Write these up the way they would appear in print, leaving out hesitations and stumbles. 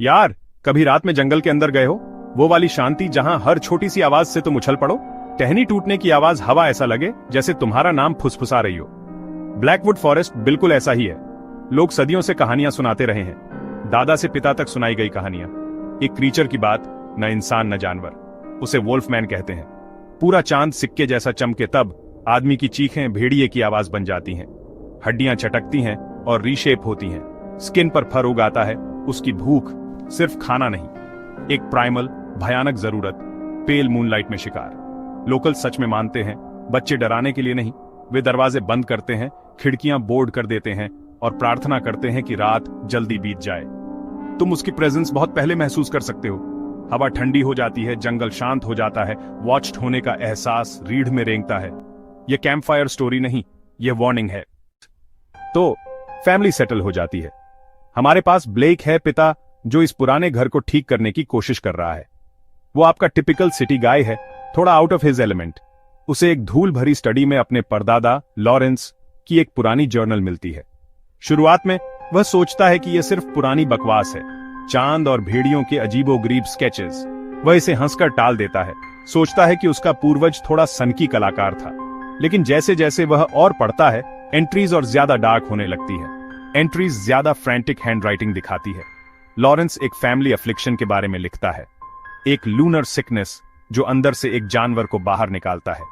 यार, कभी रात में जंगल के अंदर गए हो? वो वाली शांति जहां हर छोटी सी आवाज से तुम उछल पड़ो। टहनी टूटने की आवाज हवा ऐसा लगे जैसे तुम्हारा नाम फुसफुसा रही हो। ब्लैकवुड फॉरेस्ट बिल्कुल ऐसा ही है। लोग सदियों से कहानियां सुनाते रहे हैं, दादा से पिता तक सुनाई गई कहानियां। एक क्रीचर की बात, न इंसान न जानवर, उसे वोल्फमैन कहते हैं। पूरा चांद सिक्के जैसा चमके तब आदमी की चीखें भेड़िए की आवाज बन जाती हैं। हड्डियां चटकती हैं और रीशेप होती हैं। स्किन पर फर उगाता है। उसकी भूख सिर्फ खाना नहीं, एक प्राइमल भयानक जरूरत, पेल मूनलाइट में शिकार। लोकल सच में मानते हैं, बच्चे डराने के लिए नहीं। वे दरवाजे बंद करते हैं, खिड़कियां बोर्ड कर देते हैं और प्रार्थना करते हैं कि रात जल्दी बीत जाए। तुम उसकी प्रेजेंस बहुत पहले महसूस कर सकते हो। हवा ठंडी हो जाती है, जंगल शांत हो जाता है, वॉच्ड होने का एहसास रीढ़ में रेंगता है। यह कैंप फायर स्टोरी नहीं, यह वार्निंग है। तो फैमिली सेटल हो जाती है। हमारे पास ब्लेक है, पिता जो इस पुराने घर को ठीक करने की कोशिश कर रहा है। वो आपका टिपिकल सिटी गाय है, थोड़ा आउट ऑफ हिज एलिमेंट। उसे एक धूल भरी स्टडी में अपने परदादा लॉरेंस की एक पुरानी जर्नल मिलती है। शुरुआत में वह सोचता है कि यह सिर्फ पुरानी बकवास है, चांद और भेड़ियों के अजीबोगरीब स्केचेस। वह इसे हंसकर टाल देता है, सोचता है कि उसका पूर्वज थोड़ा सनकी कलाकार था। लेकिन जैसे जैसे वह और पढ़ता है, एंट्रीज और ज्यादा डार्क होने लगती है। एंट्रीज ज्यादा फ्रैंटिक हैंडराइटिंग दिखाती है। लॉरेंस एक फैमिली अफ्लिक्शन के बारे में लिखता है, एक लूनर सिकनेस जो अंदर से एक जानवर को बाहर निकालता है।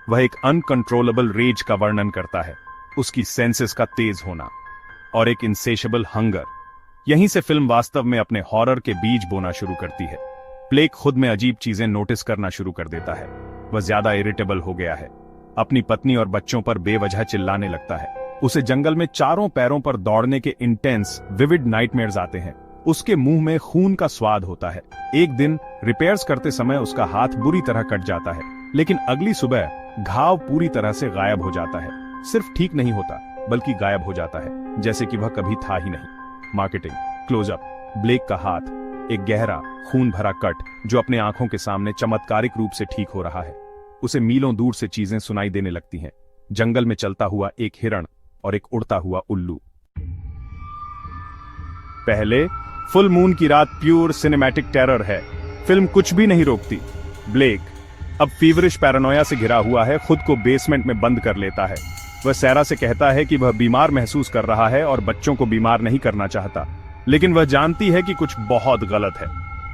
वह एक अनकंट्रोलेबल रेज का वर्णन करता है, उसकी सेंसेस का तेज होना और एक इनसेशेबल हंगर। यहीं से फिल्म वास्तव में अपने हॉरर के बीज बोना शुरू करती है। ब्लेक खुद में अजीब चीजें नोटिस करना शुरू कर देता है। वह ज्यादा इरिटेबल हो गया है, अपनी पत्नी और बच्चों पर बेवजह चिल्लाने लगता है। उसे जंगल में चारों पैरों पर दौड़ने के इंटेंस विविड नाइटमेयर्स आते हैं। उसके मुंह में खून का स्वाद होता है। एक दिन रिपेयर्स करते समय उसका हाथ बुरी तरह कट जाता है, लेकिन अगली सुबह घाव पूरी तरह से गायब हो जाता है। सिर्फ ठीक नहीं होता, बल्कि गायब हो जाता है, जैसे कि वह कभी था ही नहीं। मार्केटिंग क्लोजअप, ब्लेक का हाथ, एक गहरा खून भरा कट जो अपने आंखों के सामने चमत्कारिक रूप से ठीक हो रहा है। उसे मीलों दूर से चीजें सुनाई देने लगती हैं। जंगल में चलता हुआ एक हिरण और एक उड़ता हुआ उल्लू। पहले फुल मून की रात प्योर सिनेमैटिक टेरर है। फिल्म कुछ भी नहीं रोकती। ब्लेक अब फीवरिश पैरानोया से घिरा हुआ है, खुद को बेसमेंट में बंद कर लेता है। वह सैरा से कहता है कि वह बीमार महसूस कर रहा है और बच्चों को बीमार नहीं करना चाहता, लेकिन वह जानती है कि कुछ बहुत गलत है।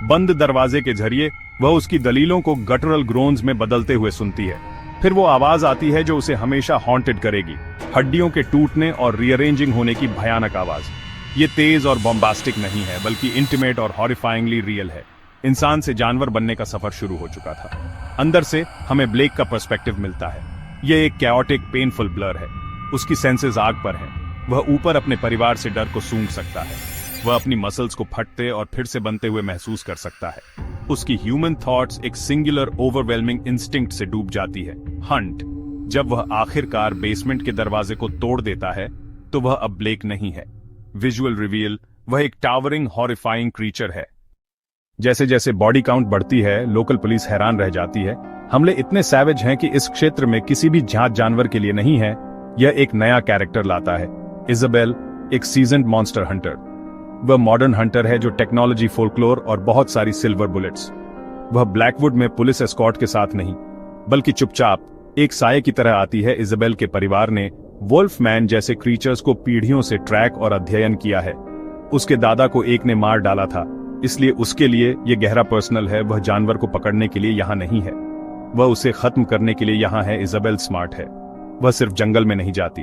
बंद दरवाजे के जरिए वह उसकी दलीलों को गटरल ग्रोन्स में बदलते हुए सुनती है। फिर वो आवाज आती है जो उसे हमेशा हॉन्टेड करेगी, हड्डियों के टूटने और रीअरेंजिंग होने की भयानक आवाज। ये तेज और बॉम्बास्टिक नहीं है, बल्कि इंटीमेट और हॉरिफाइंगली रियल है। इंसान से जानवर बनने का सफर शुरू हो चुका था। अंदर से हमें ब्लेक का पर्सपेक्टिव मिलता है। यह एक कैओटिक पेनफुल ब्लर है। उसकी सेंसेस आग पर हैं। वह ऊपर अपने परिवार से डर को सूंघ सकता है। वह अपनी मसल्स को फटते और फिर से बनते हुए महसूस कर सकता है। उसकी ह्यूमन थॉट्स एक सिंगुलर ओवरवेलमिंग इंस्टिंक्ट से डूब जाती है, हंट। जब वह आखिरकार बेसमेंट के दरवाजे को तोड़ देता है, तो वह अब ब्लेक नहीं है। विजुअल रिवील, वह एक टावरिंग हॉरिफाइंग क्रीचर है। जैसे जैसे बॉडी काउंट बढ़ती है, लोकल पुलिस हैरान रह जाती है। हमले इतने सैवेज हैं कि इस क्षेत्र में किसी भी जात जानवर के लिए नहीं है। यह एक नया कैरेक्टर लाता है, इजाबेल, एक सीजन्ड मॉन्स्टर हंटर। वह मॉडर्न हंटर है जो टेक्नोलॉजी, फोल्कलोर और बहुत सारी सिल्वर बुलेट्स। वह ब्लैकवुड में पुलिस एस्कॉर्ट के साथ नहीं, बल्कि चुपचाप एक साये की तरह आती है। इजाबेल के परिवार ने वोल्फमैन जैसे क्रीचर्स को पीढ़ियों से ट्रैक और अध्ययन किया है। उसके दादा को एक ने मार डाला था, इसलिए उसके लिए यह गहरा पर्सनल है। वह जानवर को पकड़ने के लिए यहां नहीं है, वह उसे खत्म करने के लिए यहां है। इजाबेल स्मार्ट है। वह सिर्फ जंगल में नहीं जाती,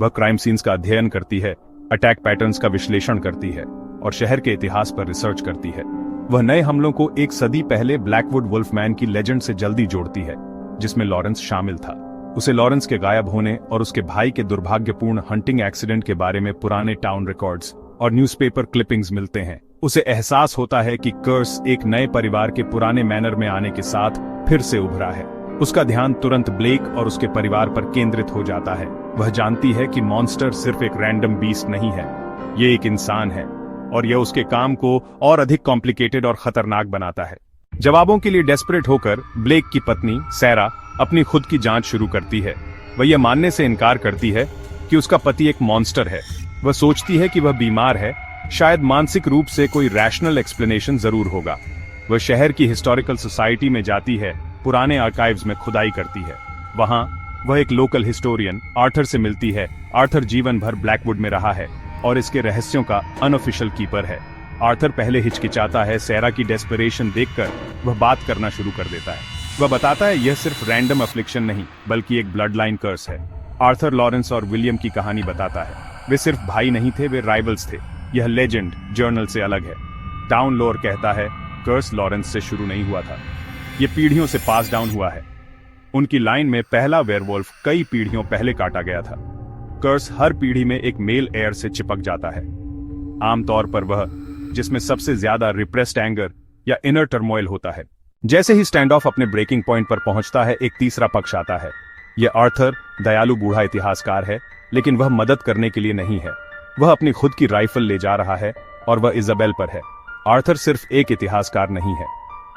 वह क्राइम सीन्स का अध्ययन करती है, अटैक पैटर्न्स का विश्लेषण करती है और शहर के इतिहास पर रिसर्च करती है। वह नए हमलों को एक सदी पहले ब्लैकवुड वुल्फमैन की लेजेंड से जल्दी जोड़ती है, जिसमें लॉरेंस शामिल था। उसे लॉरेंस के गायब होने और उसके भाई के दुर्भाग्यपूर्ण हंटिंग एक्सीडेंट के बारे में पुराने टाउन रिकॉर्ड्स और न्यूज़पेपर क्लिपिंग्स मिलते हैं। उसे एहसास होता है कि कर्स एक नए परिवार के पुराने मैनर में आने के साथ फिर से उभरा है। उसका ध्यान तुरंत ब्लेक और उसके परिवार पर केंद्रित हो जाता है। वह जानती है कि मॉन्स्टर सिर्फ एक रैंडम बीस्ट नहीं है, ये एक इंसान है, और यह उसके काम को और अधिक कॉम्प्लिकेटेड और खतरनाक बनाता है। जवाबों के लिए डेस्परेट होकर ब्लेक की पत्नी सैरा अपनी खुद की जांच शुरू करती है। वह यह मानने से इनकार करती है कि उसका पति एक मॉन्स्टर है। वह सोचती है कि वह बीमार है, शायद मानसिक रूप से कोई रैशनल एक्सप्लेनेशन जरूर होगा। वह शहर की हिस्टोरिकल सोसाइटी में जाती है, पुराने आर्काइव्स में खुदाई करती है। वहां वह एक लोकल हिस्टोरियन आर्थर से मिलती है। आर्थर जीवन भर ब्लैकवुड में रहा है और इसके रहस्यों का अनऑफिशियल कीपर है। आर्थर पहले हिचकिचाता है, सैरा की डेस्परेशन देखकर वह बात करना शुरू कर देता है। वह बताता है यह सिर्फ रैंडम अफ्लिक्शन नहीं बल्कि एक ब्लड लाइन कर्स है। आर्थर लॉरेंस और विलियम की कहानी बताता है। वे सिर्फ भाई नहीं थे, वे राइवल्स थे। यह लेजेंड जर्नल से अलग है। डाउन लोअर कहता है कर्स लॉरेंस से शुरू नहीं हुआ था, यह पीढ़ियों से पास डाउन हुआ है। उनकी लाइन में पहला वेयरवुल्फ कई पीढ़ियों पहले काटा गया था। कर्स हर पीढ़ी में एक मेल एयर से चिपक जाता है, आमतौर पर वह जिसमें सबसे ज्यादा रिप्रेस्ड एंगर या इनर टर्मोइल होता है। जैसे ही स्टैंड ऑफ अपने ब्रेकिंग पॉइंट पर पहुंचता है, एक तीसरा पक्ष आता है। यह आर्थर दयालु बूढ़ा इतिहासकार है, लेकिन वह मदद करने के लिए नहीं है। वह अपनी खुद की राइफल ले जा रहा है और वह इजाबेल पर है। आर्थर सिर्फ एक इतिहासकार नहीं है,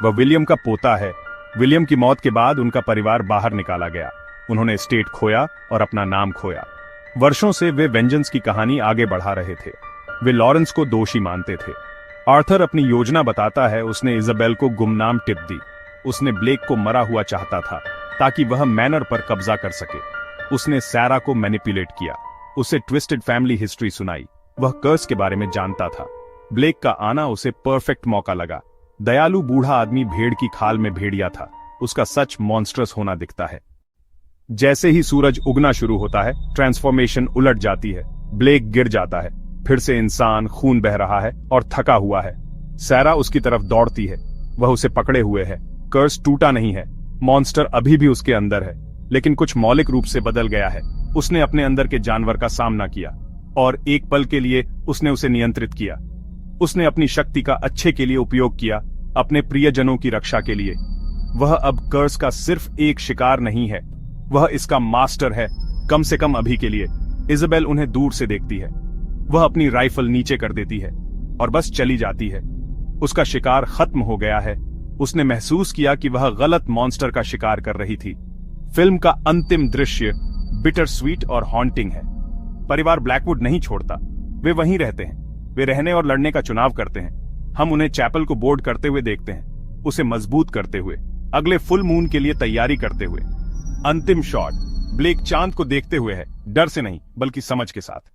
वह विलियम का पोता है। विलियम की मौत के बाद उनका परिवार बाहर निकाला गया। उन्होंने स्टेट खोया और अपना नाम खोया। वर्षों से वे वेंजेंस की कहानी आगे बढ़ा रहे थे। वे लॉरेंस को दोषी मानते थे। आर्थर अपनी योजना बताता है। उसने इजाबेल को गुमनाम टिप दी। उसने ब्लेक को मरा हुआ चाहता था ताकि वह मैनर पर कब्जा कर सके। उसने सैरा को मैनिपुलेट किया, उसे ट्विस्टेड फैमिली हिस्ट्री सुनाई। वह कर्स के बारे में जानता था। ब्लेक का आना उसे परफेक्ट मौका लगा। दयालु बूढ़ा आदमी भेड़ की खाल में भेड़िया था। उसका सच मॉन्स्ट्रस होना दिखता है। जैसे ही सूरज उगना शुरू होता है, ट्रांसफॉर्मेशन उलट जाती है। ब्लेक गिर जाता है, फिर से इंसान, खून बह रहा है और थका हुआ है। सैरा उसकी तरफ दौड़ती है, वह उसे पकड़े हुए है। कर्स टूटा नहीं है, मॉन्स्टर अभी भी उसके अंदर है, लेकिन कुछ मौलिक रूप से बदल गया है। उसने अपने अंदर के जानवर का सामना किया और एक पल के लिए उसने उसे नियंत्रित किया। उसने अपनी शक्ति का अच्छे के लिए उपयोग किया, अपने प्रियजनों की रक्षा के लिए। वह अब कर्स का सिर्फ एक शिकार नहीं है, वह इसका मास्टर है, कम से कम अभी के लिए। इजाबेल उन्हें दूर से देखती है। वह अपनी राइफल नीचे कर देती है और बस चली जाती है। उसका शिकार खत्म हो गया है। उसने महसूस किया कि वह गलत मॉन्स्टर का शिकार कर रही थी। फिल्म का अंतिम दृश्य बिटर स्वीट और हॉन्टिंग है। परिवार ब्लैकवुड नहीं छोड़ता, वे वहीं रहते हैं। वे रहने और लड़ने का चुनाव करते हैं। हम उन्हें चैपल को बोर्ड करते हुए देखते हैं, उसे मजबूत करते हुए, अगले फुल मून के लिए तैयारी करते हुए। अंतिम शॉट ब्लेक चांद को देखते हुए है, डर से नहीं बल्कि समझ के साथ।